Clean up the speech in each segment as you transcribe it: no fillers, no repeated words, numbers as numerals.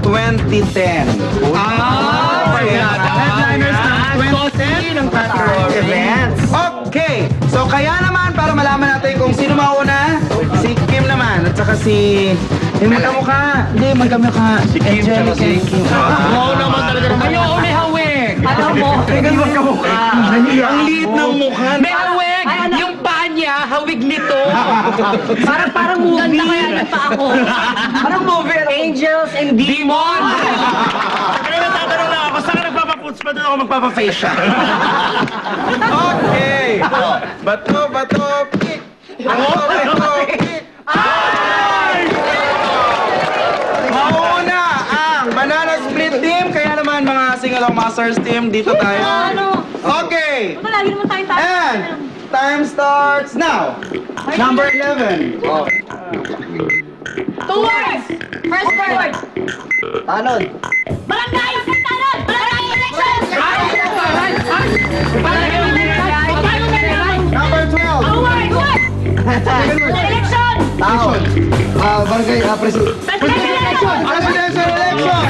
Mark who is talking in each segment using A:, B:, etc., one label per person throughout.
A: 2010.
B: Headliners ng 2010 ng category
A: Events. Okay, so kaya naman para malaman natin kung sino mauna, si Kim naman at saka si... Magkamukha. Hindi, magkamukha. Si Kim at si Kim.
B: Oo naman talaga.
C: Ayaw, may hawig!
D: Alam mo,
A: Hindi magkamukha. Ang liit ng mukha.
C: May hawig! Yung paa niya, hawig nito!
D: parang movie. Ganda kaya nagpa ako.
A: Anong movie?
D: Angels and
C: Demon!
B: Kaya natatanong lang ako, saan ka nagpapaputs pa doon ako magpapafacial?
A: Okay. Bato, pick. Bato, pick. Mauna ang Banana Split Team. Kaya naman mga Singalong Masters Team, dito tayo. Okay.
D: Lagi naman tayong tayo.
A: And time starts now. Number 11.
D: Two words. First word.
A: Talon.
D: Barangay. Talon. Barangay election.
A: Number 12.
D: Two words. Election.
A: Taon. Barangay President.
D: Presidential election.
A: Presidential election.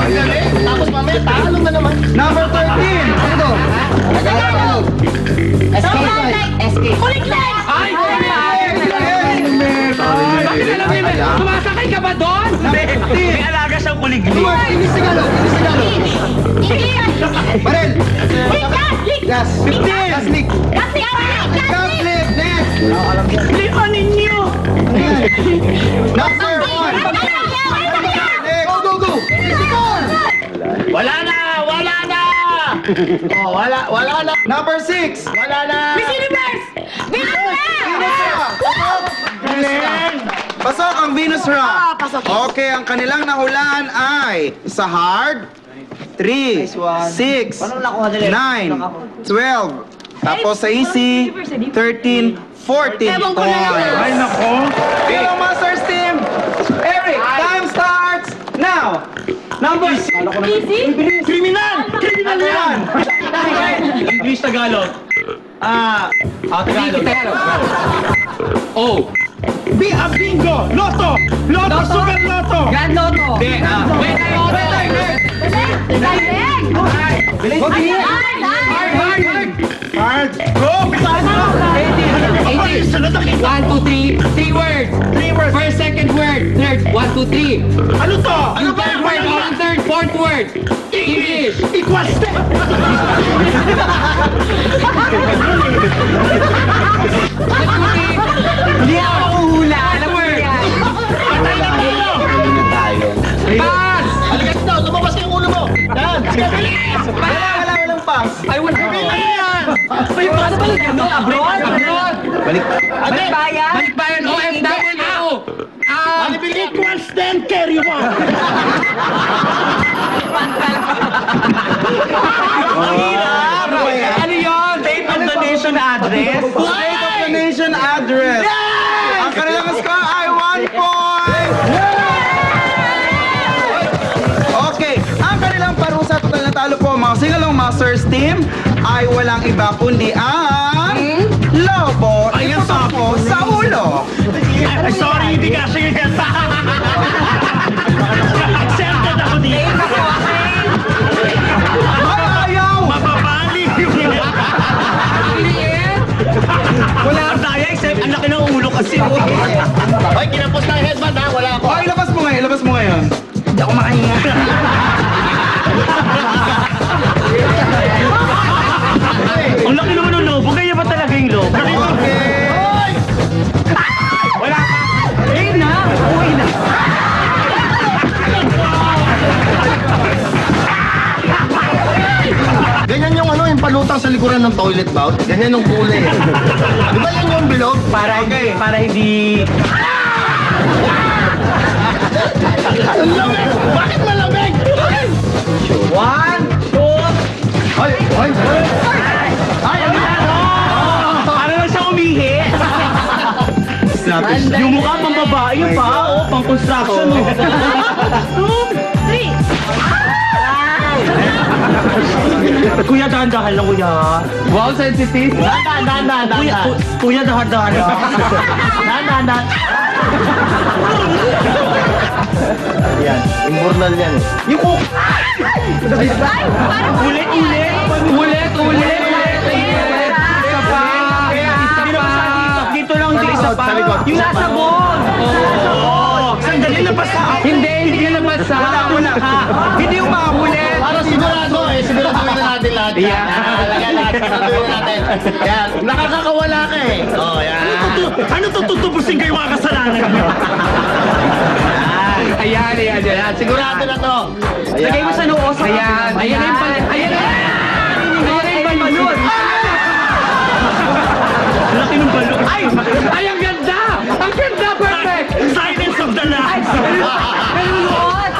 A: Next.
B: Tapos mamaya, talo na naman.
A: Number 13. Ano to? Tagalog.
D: Escape. Kuliglig.
C: Ay! Bakit alam niyo, sumasakay ka ba doon?
B: May alaga siyang kuliglig.
A: Inisigalo. Barel. Gas. 15. Gas leak. Gas leak. Next.
B: Lipan ninyo!
A: Number 1. Next. Go. Isikor.
B: Wala na! Oh, wala na!
A: Number 6.
B: Wala na!
D: Miss Universe.
B: Galing!
A: Pasok ang Venus Rock. Okay, ang kanilang nahulaan ay sa hard, 3, 6, 9, 12. Tapos sa easy, 13, 14 points.
B: Ay, nako!
A: Hello, Masters Team! Eric, time starts now! Number...
D: Easy.
B: Kriminal! Kriminal yan!
C: English, Tagalog. Tagalog. Oh.
B: Bingo! Loto! Super Loto!
C: Grand Lotto. Wait,
B: Hard! Go! Bitawan mo!
C: 18.
B: Sunod na kita!
C: 1, 2, 3. 3 words.
B: 3 words!
C: First, second word. Third. 1, 2, 3.
B: Ano to? Ano ba?
C: Third word. Third, fourth word. English.
B: Equal step!
C: Hindi ako hula. Alam mo yan.
B: Patay na tayo!
C: Pass!
B: Aligas daw! Lumabas yung ulo mo! Yan!
A: Walang pass.
C: Ay, wala.
B: Yan!
C: Ay, paano ba yun? Abroad?
A: Balik.
D: Balikbayan.
C: Balikbayan. OFW.
B: Alipin equal stand carry mo!
A: Ang hirap!
C: Ano yun?
B: State of the nation address!
A: State of the Nation address. Ang kanilang score ay 1 point. Okay, ang kanilang parusa total na talo po mga Singalong Masters Team ay walang iba kundi ang lobo.
B: Ayan,
A: Ito po sa ulo.
B: Ay, sorry, hindi ka sige. Accepted ako dito.
A: Ay, ayaw!
B: Mapapali yung wala kang daya, except ang laki ng ulo kasi. Ay, kinapos na yung headband ha, wala ako.
A: Oh, ilabas mo ngayon. Hindi ako makahinga.
B: Ang laki naman ng lobo, kaya ba talaga yung lobo?
A: Okay.
B: Wala ka.
C: Ayun na. Uwi na.
B: Ganyan yung yung palutang sa likuran ng toilet bowl. Ganyan yung kulay. Di ba yan yung bilog?
C: Para hindi...
B: Ang lamig! Bakit malamig?
C: One, two...
B: Ay! Ay! Ay! Ano yan? Para lang siya umihi. Yung mukha pang babae, yung paa, pang construction. Kuya, dahan-dahan lang, kuya.
C: Wow, sensitive.
B: Dahan-dahan. Kuya, dahan-dahan. Dahan-dahan. Yan, immortal yan eh.
C: Yung cook.
D: Ay, parang
C: Ulit. Isa pa.
B: Dito lang, isa pa.
C: Yung nasa ball.
B: Sandali na basta.
C: Hindi ka nabasa.
A: Wala. Hindi umahuli.
B: Para sigurado eh, siguraduhin na natin lahat.
C: Yeah.
B: Lagyan lahat, siguraduhin na natin. Yan, nakakawala ka eh. Oh, yan.
E: Ano tutubusin kayo mga kasalanan niyo?
C: Ayan.
B: Sigurado na to.
C: Lagay mo sa noo. Ayan na yung balon.
E: Laki ng balon.
C: Ay, ang ganda! Ang ganda, perfect!
E: Silence of the lambs.
D: naluluot.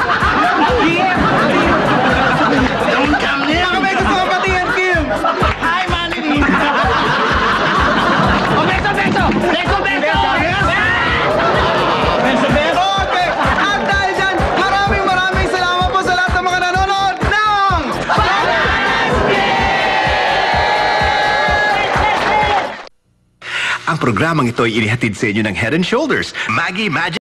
E: Don't come near
A: Baka
E: me.
A: may gusto ka patingin, Kim.
E: Hi, Manny.
A: Okay. At dahil dyan, maraming salamat po sa lahat ng mga nanonood ng
F: Ang programang ito ay inihatid sa inyo ng Head and Shoulders, Maggie Magic